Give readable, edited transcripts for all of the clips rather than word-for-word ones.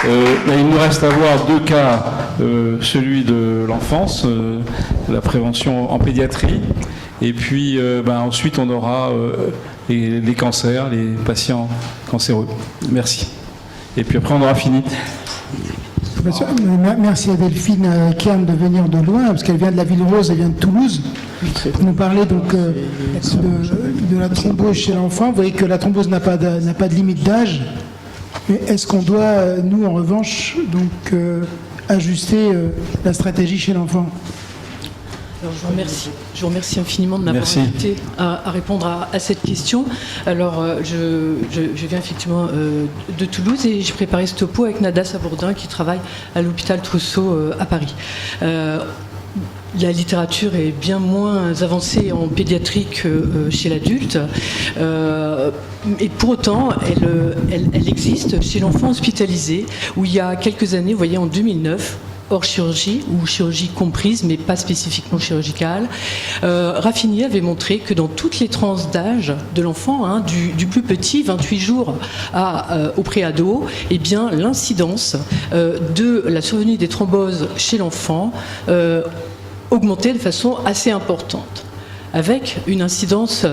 Il nous reste à voir deux cas, celui de l'enfance, la prévention en pédiatrie, et puis ensuite on aura les cancers, les patients cancéreux. Merci. Et puis après on aura fini. Merci à Delphine Kern de venir de loin, parce qu'elle vient de la Ville Rose, elle vient de Toulouse, pour nous parler donc de la thrombose chez l'enfant. Vous voyez que la thrombose n'a pas de limite d'âge, mais est-ce qu'on doit, nous en revanche, donc ajuster la stratégie chez l'enfant ? Alors, je vous remercie infiniment de m'avoir invité à répondre à cette question. Alors, je viens effectivement de Toulouse et j'ai préparé ce topo avec Nada Sabourdin qui travaille à l'hôpital Trousseau à Paris. La littérature est bien moins avancée en pédiatrie que chez l'adulte, et pour autant, elle existe chez l'enfant hospitalisé, où il y a quelques années, vous voyez, en 2009, hors chirurgie, ou chirurgie comprise, mais pas spécifiquement chirurgicale, Raffini avait montré que dans toutes les tranches d'âge de l'enfant, du plus petit, 28 jours, au préado, eh bien, l'incidence de la survenue des thromboses chez l'enfant augmentait de façon assez importante, avec une incidence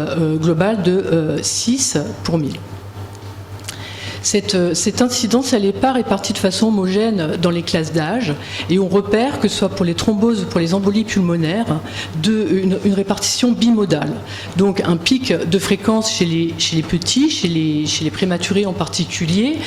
globale de 6 pour 1000. Cette incidence, elle n'est pas répartie de façon homogène dans les classes d'âge, et on repère, que ce soit pour les thromboses ou pour les embolies pulmonaires, une répartition bimodale. Donc un pic de fréquence chez les petits, chez les prématurés en particulier,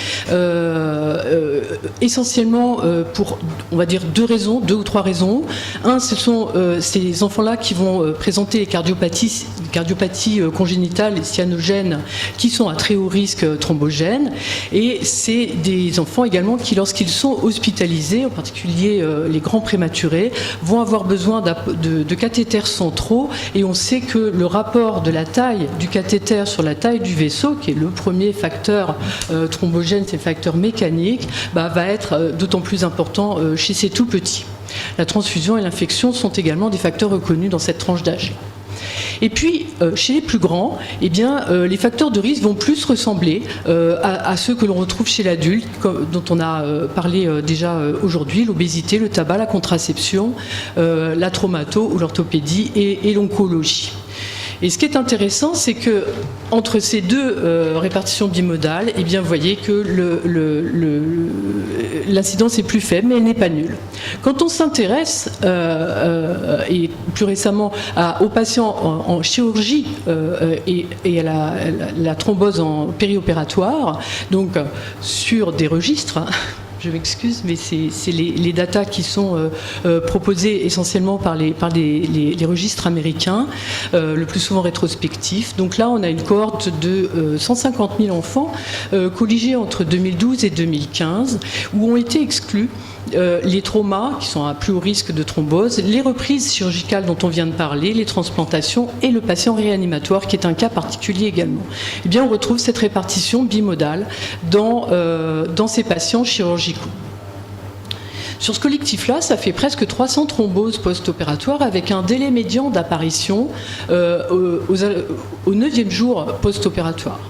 essentiellement pour, on va dire, deux ou trois raisons. Un, ce sont ces enfants-là qui vont présenter les cardiopathies congénitales et cyanogènes qui sont à très haut risque thrombogène. Et c'est des enfants également qui, lorsqu'ils sont hospitalisés, en particulier les grands prématurés, vont avoir besoin de cathéters centraux. Et on sait que le rapport de la taille du cathéter sur la taille du vaisseau, qui est le premier facteur thrombogène, c'est le facteur mécanique, va être d'autant plus important chez ces tout petits. La transfusion et l'infection sont également des facteurs reconnus dans cette tranche d'âge. Et puis, chez les plus grands, eh bien, les facteurs de risque vont plus ressembler à ceux que l'on retrouve chez l'adulte, dont on a parlé déjà aujourd'hui: l'obésité, le tabac, la contraception, la traumato ou l'orthopédie et l'oncologie. Et ce qui est intéressant, c'est que entre ces deux répartitions bimodales, eh bien, vous voyez que l'incidence est plus faible, mais elle n'est pas nulle. Quand on s'intéresse, et plus récemment, aux patients en chirurgie et à la thrombose en périopératoire, donc sur des registres, je m'excuse, mais c'est les datas qui sont proposées essentiellement par les registres américains, le plus souvent rétrospectifs. Donc là, on a une cohorte de 150 000 enfants colligés entre 2012 et 2015, où ont été exclus les traumas, qui sont à plus haut risque de thrombose, les reprises chirurgicales dont on vient de parler, les transplantations et le patient réanimatoire, qui est un cas particulier également. Eh bien, on retrouve cette répartition bimodale dans ces patients chirurgicaux. Sur ce collectif-là, ça fait presque 300 thromboses post-opératoires avec un délai médian d'apparition au 9e jour post-opératoire.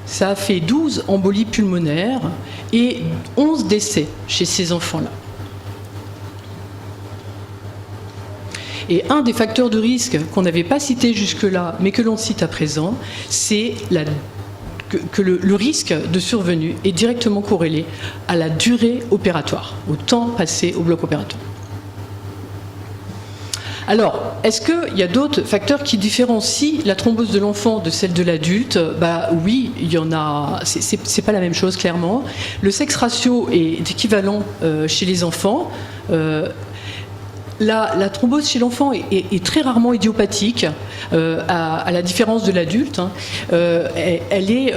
Ça a fait 12 embolies pulmonaires et 11 décès chez ces enfants-là. Et un des facteurs de risque qu'on n'avait pas cité jusque-là, mais que l'on cite à présent, c'est que le risque de survenue est directement corrélé à la durée opératoire, au temps passé au bloc opératoire. Alors, est-ce qu'il y a d'autres facteurs qui différencient la thrombose de l'enfant de celle de l'adulte ? Oui, il y en a. C'est pas la même chose, clairement. Le sexe ratio est équivalent chez les enfants. La thrombose chez l'enfant est très rarement idiopathique, à la différence de l'adulte. Elle est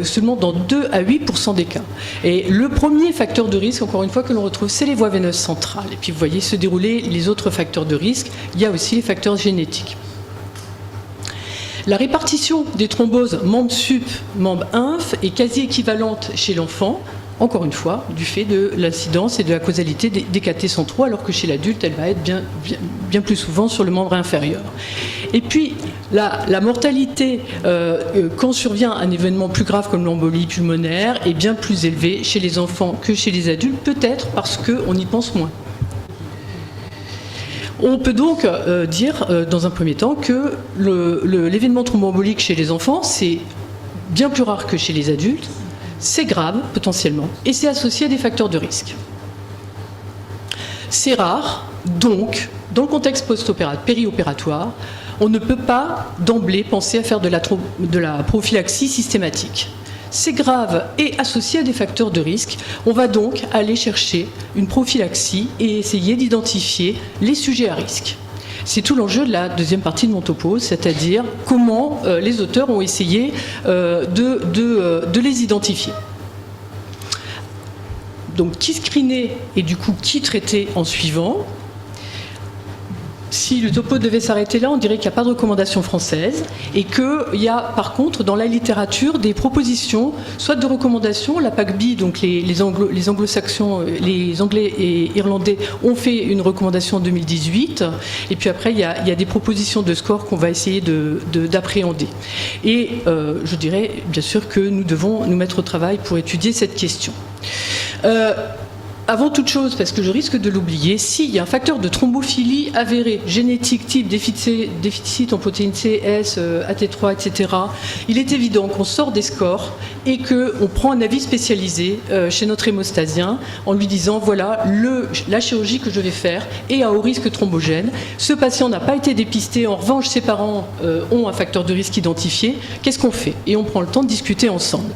seulement dans 2 à 8% des cas. Et le premier facteur de risque, encore une fois, que l'on retrouve, c'est les voies veineuses centrales. Et puis vous voyez se dérouler les autres facteurs de risque. Il y a aussi les facteurs génétiques. La répartition des thromboses membre sup, membre inf est quasi équivalente chez l'enfant, encore une fois, du fait de l'incidence et de la causalité des cathéters centraux, alors que chez l'adulte, elle va être bien plus souvent sur le membre inférieur. Et puis, la mortalité, quand survient un événement plus grave comme l'embolie pulmonaire, est bien plus élevée chez les enfants que chez les adultes, peut-être parce qu'on y pense moins. On peut donc dire, dans un premier temps, que l'événement thromboembolique chez les enfants, c'est bien plus rare que chez les adultes, c'est grave, potentiellement, et c'est associé à des facteurs de risque. C'est rare, donc, dans le contexte périopératoire, on ne peut pas d'emblée penser à faire de la prophylaxie systématique. C'est grave et associé à des facteurs de risque. On va donc aller chercher une prophylaxie et essayer d'identifier les sujets à risque. C'est tout l'enjeu de la deuxième partie de mon topo, c'est-à-dire comment les auteurs ont essayé de les identifier. Donc qui screener et du coup qui traiter en suivant. Si le topo devait s'arrêter là, on dirait qu'il n'y a pas de recommandation française et qu'il y a par contre dans la littérature des propositions, soit de recommandations, la PACB, donc les anglo-saxons, les anglais et irlandais ont fait une recommandation en 2018 et puis après il y a des propositions de score qu'on va essayer d'appréhender. Et je dirais bien sûr que nous devons nous mettre au travail pour étudier cette question. Avant toute chose, parce que je risque de l'oublier, s'il y a un facteur de thrombophilie avéré, génétique, type déficit en protéine C, S, AT3, etc., il est évident qu'on sort des scores et qu'on prend un avis spécialisé chez notre hémostasien en lui disant voilà la chirurgie que je vais faire est à haut risque thrombogène. Ce patient n'a pas été dépisté, en revanche ses parents ont un facteur de risque identifié. Qu'est-ce qu'on fait? Et on prend le temps de discuter ensemble.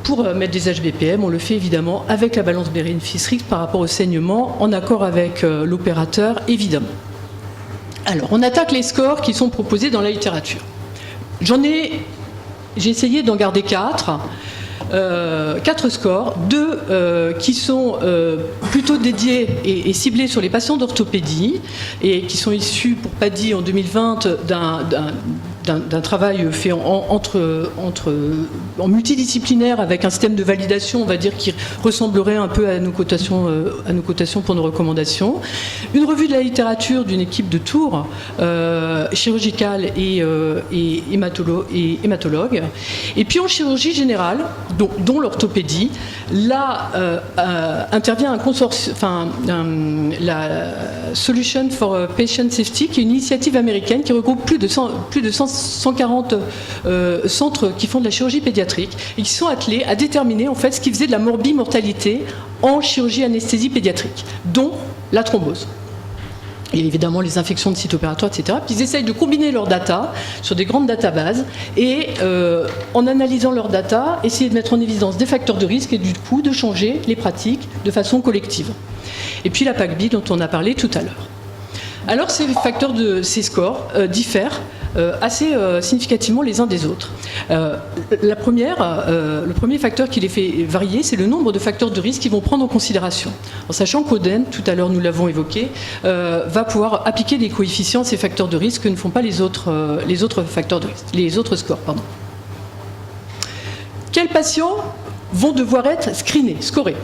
Pour mettre des HBPM, on le fait évidemment avec la balance bénéfice-risque par rapport au saignement, en accord avec l'opérateur, évidemment. Alors, on attaque les scores qui sont proposés dans la littérature. J'ai essayé d'en garder 4. 4 scores, 2 qui sont plutôt dédiés et ciblés sur les patients d'orthopédie et qui sont issus pour PADI en 2020 d'un travail fait en multidisciplinaire avec un système de validation, on va dire, qui ressemblerait un peu à nos cotations pour nos recommandations. Une revue de la littérature d'une équipe de Tours, chirurgicale et hématologue. Et puis en chirurgie générale, dont l'orthopédie, là intervient un consortium, la Solution for Patient Safety, qui est une initiative américaine qui regroupe plus de 140 centres qui font de la chirurgie pédiatrique et qui sont attelés à déterminer en fait ce qui faisait de la morbimortalité en chirurgie anesthésie pédiatrique, dont la thrombose. Et évidemment les infections de sites opératoires, etc. Puis ils essayent de combiner leurs data sur des grandes databases et en analysant leurs data, essayer de mettre en évidence des facteurs de risque et du coup de changer les pratiques de façon collective. Et puis la PACB dont on a parlé tout à l'heure. Alors ces ces scores diffèrent assez significativement les uns des autres. Le premier facteur qui les fait varier, c'est le nombre de facteurs de risque qu'ils vont prendre en considération. En sachant qu'Oden, tout à l'heure nous l'avons évoqué, va pouvoir appliquer des coefficients à ces facteurs de risque que ne font pas les autres facteurs de risque, les autres scores. Pardon. Quels patients vont devoir être screenés, scorés?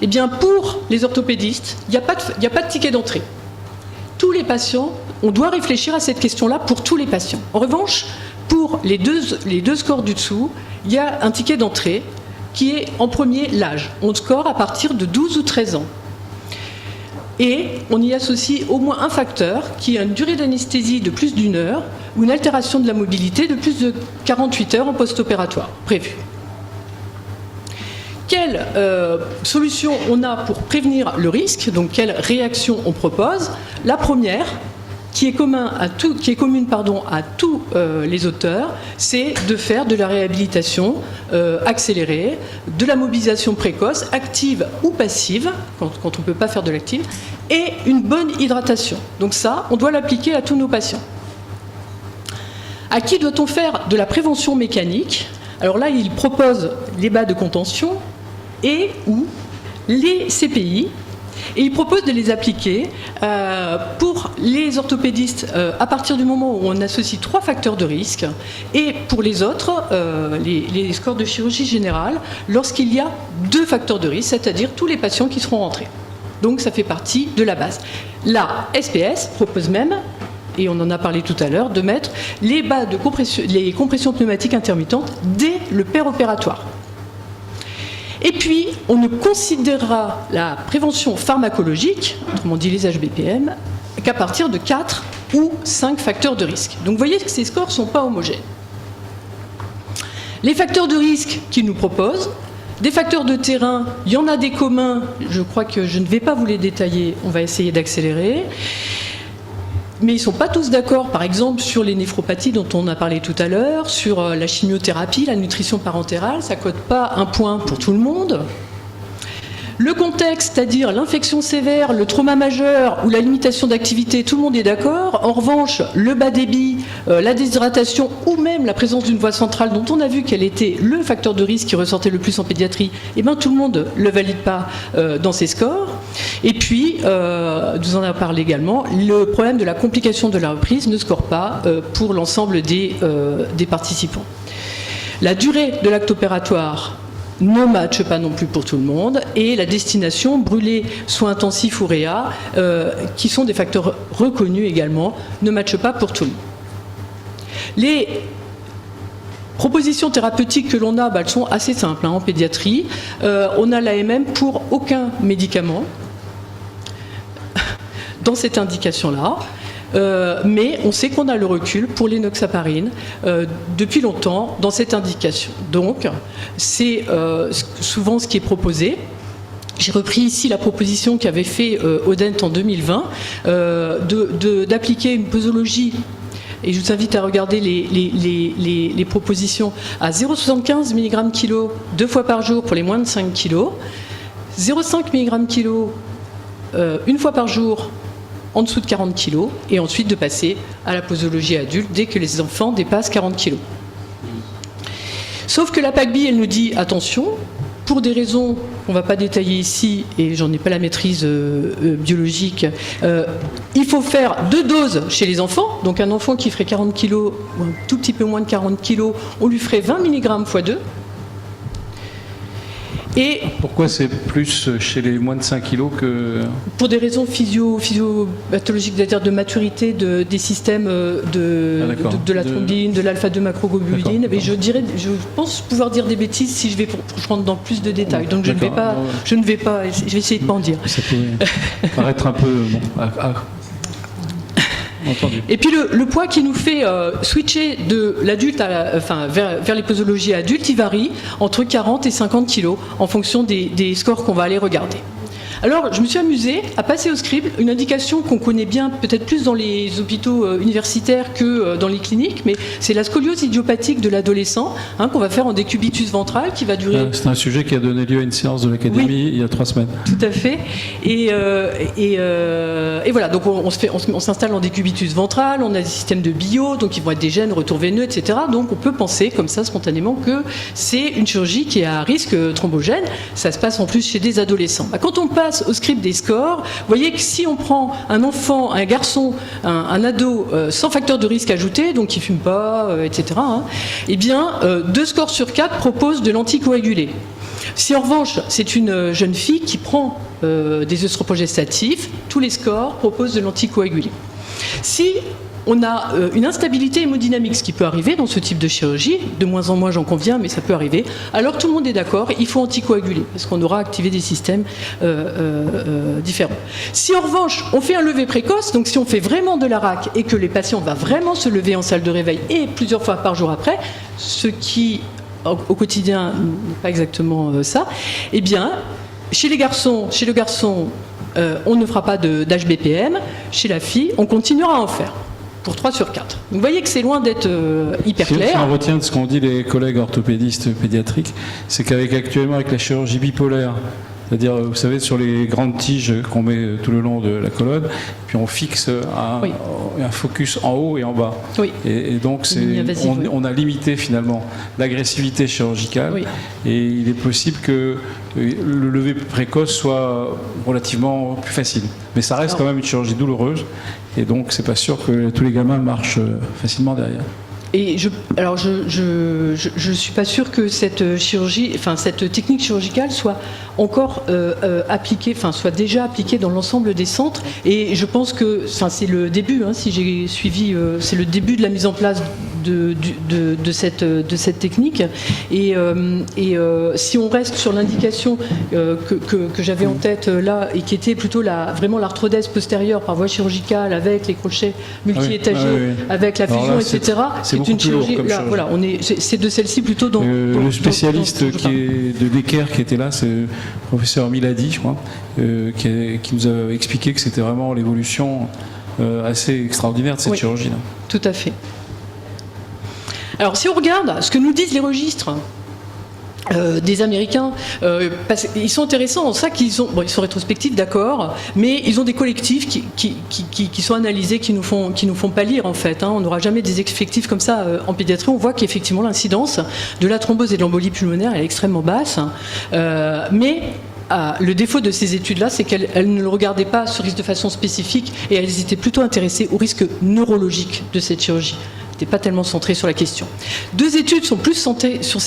Eh bien, pour les orthopédistes, il n'y a pas de ticket d'entrée. Tous les patients, on doit réfléchir à cette question-là pour tous les patients. En revanche, pour les deux scores du dessous, il y a un ticket d'entrée qui est en premier l'âge. On score à partir de 12 ou 13 ans. Et on y associe au moins un facteur qui a une durée d'anesthésie de plus d'1 heure ou une altération de la mobilité de plus de 48 heures en post-opératoire prévu. Quelle solution on a pour prévenir le risque, donc quelle réaction on propose? La première, qui est commune à tous les auteurs, c'est de faire de la réhabilitation accélérée, de la mobilisation précoce, active ou passive, quand on ne peut pas faire de l'active, et une bonne hydratation. Donc ça, on doit l'appliquer à tous nos patients. À qui doit-on faire de la prévention mécanique? Alors là, il propose les bas de contention et ou les CPI, et il propose de les appliquer pour les orthopédistes à partir du moment où on associe 3 facteurs de risque, et pour les autres, les scores de chirurgie générale, lorsqu'il y a 2 facteurs de risque, c'est-à-dire tous les patients qui seront rentrés. Donc ça fait partie de la base. La SPS propose même et on en a parlé tout à l'heure, de mettre les compressions pneumatiques intermittentes dès le péropératoire. Et puis, on ne considérera la prévention pharmacologique, autrement dit les HBPM, qu'à partir de 4 ou 5 facteurs de risque. Donc vous voyez que ces scores ne sont pas homogènes. Les facteurs de risque qu'ils nous proposent, des facteurs de terrain, il y en a des communs, je crois que je ne vais pas vous les détailler, on va essayer d'accélérer. Mais ils ne sont pas tous d'accord, par exemple, sur les néphropathies dont on a parlé tout à l'heure, sur la chimiothérapie, la nutrition parentérale, ça ne code pas un point pour tout le monde. Le contexte, c'est-à-dire l'infection sévère, le trauma majeur ou la limitation d'activité, tout le monde est d'accord. En revanche, le bas débit, la déshydratation ou même la présence d'une voie centrale dont on a vu qu'elle était le facteur de risque qui ressortait le plus en pédiatrie, eh bien, tout le monde ne le valide pas dans ses scores. Et puis, nous en avons parlé également, le problème de la complication de la reprise ne score pas pour l'ensemble des participants. La durée de l'acte opératoire ne matche pas non plus pour tout le monde, et la destination, brûlés, soins intensifs ou réa, qui sont des facteurs reconnus également, ne matche pas pour tout le monde. Les propositions thérapeutiques que l'on a, elles sont assez simples en pédiatrie. On a l'AMM pour aucun médicament dans cette indication-là. Mais on sait qu'on a le recul pour l'enoxaparine depuis longtemps dans cette indication. Donc, c'est souvent ce qui est proposé. J'ai repris ici la proposition qu'avait fait Odent en 2020 d'appliquer une posologie. Et je vous invite à regarder les propositions à 0,75 mg/kg 2 fois par jour pour les moins de 5 kg, 0,5 mg/kg une fois par jour en dessous de 40 kg, et ensuite de passer à la posologie adulte dès que les enfants dépassent 40 kg. Sauf que la PACBI, elle nous dit, attention, pour des raisons qu'on ne va pas détailler ici, et j'en ai pas la maîtrise biologique, il faut faire 2 doses chez les enfants. Donc un enfant qui ferait 40 kg, ou un tout petit peu moins de 40 kg, on lui ferait 20 mg x 2. Et pourquoi c'est plus chez les moins de 5 kg que... Pour des raisons physiopathologiques, c'est-à-dire de maturité des systèmes de la thrombine, de l'alpha-2 macroglobuline. Mais je pense pouvoir dire des bêtises si je rentre dans plus de détails. Donc je ne vais pas, je vais essayer de ne pas en dire. Ça peut paraître un peu... Entendu. Et puis le poids qui nous fait switcher de l'adulte vers les posologies adultes, il varie entre 40 et 50 kg en fonction des scores qu'on va aller regarder. Alors, je me suis amusée à passer au scribe une indication qu'on connaît bien, peut-être plus dans les hôpitaux universitaires que dans les cliniques, mais c'est la scoliose idiopathique de l'adolescent, qu'on va faire en décubitus ventral, qui va durer... C'est un sujet qui a donné lieu à une séance de l'Académie il y a 3 semaines. Tout à fait. Et voilà, donc on s'installe en décubitus ventral, on a des systèmes de bio, donc ils vont être des gènes, retour veineux, etc. Donc on peut penser comme ça spontanément que c'est une chirurgie qui est à risque thrombogène. Ça se passe en plus chez des adolescents. Quand on passe au script des scores, vous voyez que si on prend un enfant, un garçon, un ado sans facteur de risque ajouté, donc qui ne fume pas, etc., eh bien 2 scores sur 4 proposent de l'anticoagulé. Si en revanche c'est une jeune fille qui prend des œstrogestatifs, tous les scores proposent de l'anticoagulé. Si on a une instabilité hémodynamique, ce qui peut arriver dans ce type de chirurgie, de moins en moins j'en conviens, mais ça peut arriver, alors tout le monde est d'accord, il faut anticoaguler, parce qu'on aura activé des systèmes différents. Si en revanche on fait un lever précoce, donc si on fait vraiment de la RAC et que les patients vont vraiment se lever en salle de réveil et plusieurs fois par jour après, ce qui au quotidien n'est pas exactement ça, eh bien chez le garçon, on ne fera pas d'HBPM, chez la fille on continuera à en faire. Pour 3 sur 4. Donc vous voyez que c'est loin d'être hyper clair. Si on retient de ce qu'ont dit les collègues orthopédistes pédiatriques, c'est qu'actuellement avec la chirurgie bipolaire, c'est-à-dire, vous savez, sur les grandes tiges qu'on met tout le long de la colonne, puis on fixe un focus en haut et en bas. Oui. Et donc, on a limité finalement l'agressivité chirurgicale. Oui. Et il est possible que le lever précoce soit relativement plus facile. Mais ça reste quand même une chirurgie douloureuse. Et donc, c'est pas sûr que tous les gamins marchent facilement derrière. Et je suis pas sûre que cette chirurgie, enfin cette technique chirurgicale soit encore appliquée, enfin soit déjà appliquée dans l'ensemble des centres. Et je pense que, enfin c'est le début, hein, si j'ai suivi, c'est le début de la mise en place de cette technique. Et si on reste sur l'indication que j'avais en tête là et qui était plutôt vraiment l'arthrodèse postérieure par voie chirurgicale avec les crochets multi-étagés, avec la fusion, etc. C'est une chirurgie. Là, voilà, c'est de celle-ci plutôt dans. Le spécialiste de Necker qui était là, c'est le professeur Miladi, je crois, qui nous a expliqué que c'était vraiment l'évolution assez extraordinaire de cette chirurgie-là. Tout à fait. Alors, si on regarde ce que nous disent les registres des Américains, ils sont intéressants en ça qu'ils sont rétrospectifs, d'accord, mais ils ont des collectifs qui sont analysés, qui nous font pâlir en fait. Hein. On n'aura jamais des effectifs comme ça en pédiatrie. On voit qu'effectivement l'incidence de la thrombose et de l'embolie pulmonaire elle est extrêmement basse, mais le défaut de ces études-là, c'est qu'elles ne le regardaient pas ce risque de façon spécifique et elles étaient plutôt intéressées au risque neurologique de cette chirurgie. N'était pas tellement centré sur la question. 2 études sont plus centrées sur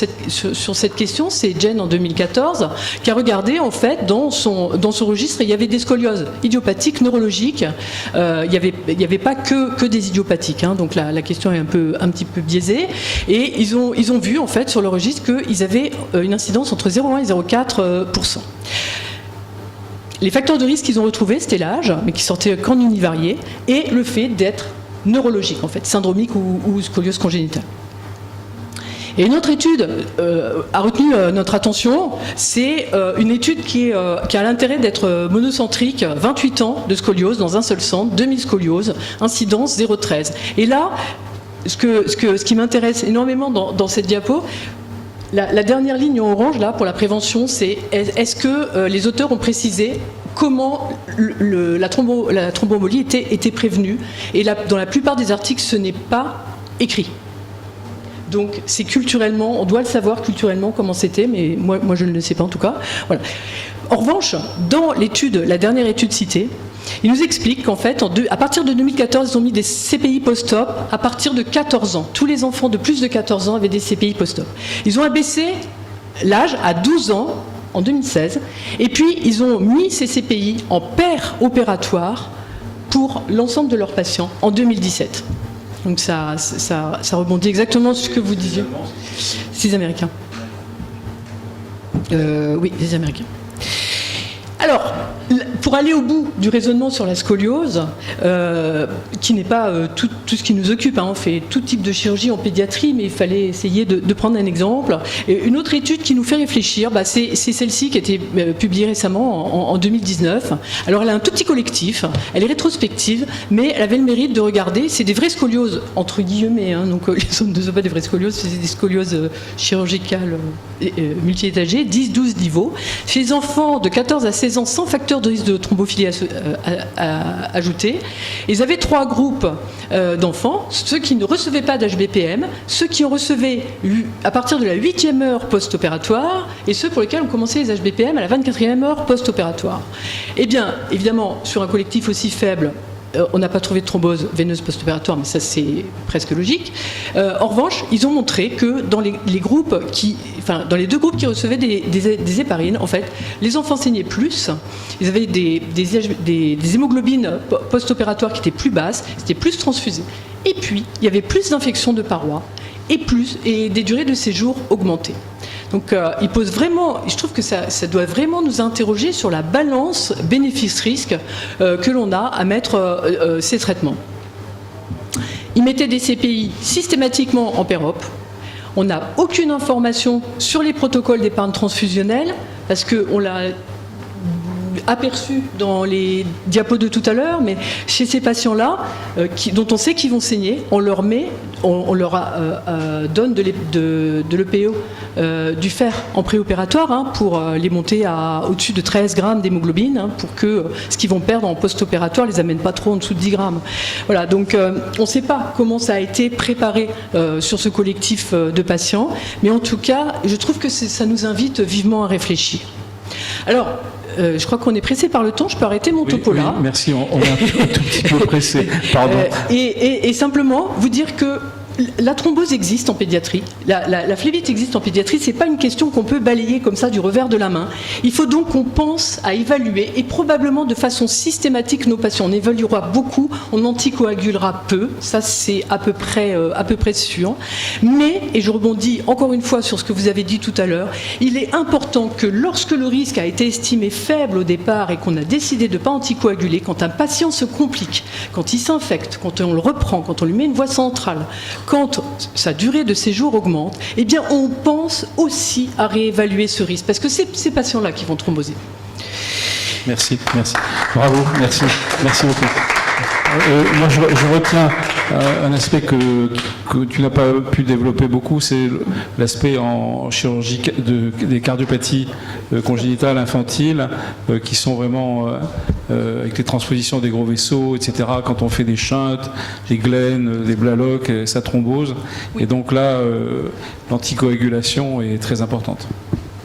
cette question. C'est Jen en 2014 qui a regardé en fait dans son registre, il y avait des scolioses idiopathiques neurologiques. Il y avait pas que des idiopathiques. Hein, donc la question est un petit peu biaisée. Et ils ont vu en fait sur le registre qu'ils avaient une incidence entre 0,1 et 0,4%. Les facteurs de risque qu'ils ont retrouvés, c'était l'âge, mais qui sortait qu'en univarié, et le fait d'être neurologique, en fait, syndromique ou scoliose congénitale. Et une autre étude a retenu notre attention, c'est une étude qui a l'intérêt d'être monocentrique, 28 ans de scoliose dans un seul centre, 2000 scolioses, incidence 0,13. Et là, ce qui m'intéresse énormément dans cette diapo, la dernière ligne en orange, là, pour la prévention, c'est est-ce que les auteurs ont précisé comment la thromboembolie était prévenue. Et dans la plupart des articles, ce n'est pas écrit. Donc c'est culturellement, on doit le savoir culturellement comment c'était, mais moi je ne le sais pas en tout cas. Voilà. En revanche, dans la dernière étude citée, il nous explique qu'en fait, à partir de 2014, ils ont mis des CPI post-op à partir de 14 ans. Tous les enfants de plus de 14 ans avaient des CPI post-op. Ils ont abaissé l'âge à 12 ans en 2016, et puis ils ont mis ces CPI en paire opératoire pour l'ensemble de leurs patients en 2017. Donc ça rebondit exactement sur ce que vous disiez. C'est les Américains. Oui, les Américains. Alors, pour aller au bout du raisonnement sur la scoliose, qui n'est pas tout ce qui nous occupe, hein, on fait tout type de chirurgie en pédiatrie, mais il fallait essayer de prendre un exemple. Et une autre étude qui nous fait réfléchir, c'est celle-ci qui a été publiée récemment en 2019. Alors elle a un tout petit collectif, elle est rétrospective, mais elle avait le mérite de regarder, c'est des vraies scolioses, entre guillemets, hein, donc les autres ne sont pas des vraies scolioses, c'est des scolioses chirurgicales multi-étagées, 10-12 niveaux, chez les enfants de 14 à 16 ans sans facteur de risque de thrombophilie ajouté. Ils avaient 3 groupes d'enfants, ceux qui ne recevaient pas d'HBPM, ceux qui en recevaient à partir de la 8e heure post-opératoire et ceux pour lesquels on commençait les HBPM à la 24e heure post-opératoire. Eh bien, évidemment, sur un collectif aussi faible, on n'a pas trouvé de thrombose veineuse post-opératoire, mais ça c'est presque logique. En revanche, ils ont montré que dans les 2 groupes qui recevaient des héparines, en fait, les enfants saignaient plus, ils avaient des hémoglobines post-opératoires qui étaient plus basses, c'était plus transfusé. Et puis, il y avait plus d'infections de parois et des durées de séjour augmentées. Donc il pose vraiment, je trouve que ça doit vraiment nous interroger sur la balance bénéfice-risque que l'on a à mettre ces traitements. Il mettait des CPI systématiquement en paire-op. On n'a aucune information sur les protocoles d'épargne transfusionnelle parce qu'on l'a aperçu dans les diapos de tout à l'heure, mais chez ces patients-là, dont on sait qu'ils vont saigner, on leur donne de l'EPO, du fer en préopératoire, hein, pour les monter à au-dessus de 13 grammes d'hémoglobine, hein, pour que ce qu'ils vont perdre en post-opératoire les amène pas trop en dessous de 10 grammes. Voilà, donc on ne sait pas comment ça a été préparé sur ce collectif de patients, mais en tout cas, je trouve que ça nous invite vivement à réfléchir. Alors, je crois qu'on est pressé par le temps, je peux arrêter mon topo là. Oui, merci, on est un tout petit peu pressé, pardon. Et simplement vous dire que la thrombose existe en pédiatrie, la phlébite existe en pédiatrie, c'est pas une question qu'on peut balayer comme ça du revers de la main. Il faut donc qu'on pense à évaluer, et probablement de façon systématique, nos patients. On évaluera beaucoup, on anticoagulera peu, ça c'est à peu près sûr. Mais, et je rebondis encore une fois sur ce que vous avez dit tout à l'heure, il est important que lorsque le risque a été estimé faible au départ et qu'on a décidé de ne pas anticoaguler, quand un patient se complique, quand il s'infecte, quand on le reprend, quand on lui met une voie centrale, quand sa durée de séjour augmente, eh bien on pense aussi à réévaluer ce risque, parce que c'est ces patients-là qui vont thromboser. Merci. Bravo, merci beaucoup. Moi, je retiens un aspect que tu n'as pas pu développer beaucoup, c'est l'aspect en chirurgie des cardiopathies congénitales infantiles qui sont vraiment avec les transpositions des gros vaisseaux, etc. Quand on fait des shunts, des Glenn, des Blalock, ça thrombose. Et donc là, l'anticoagulation est très importante.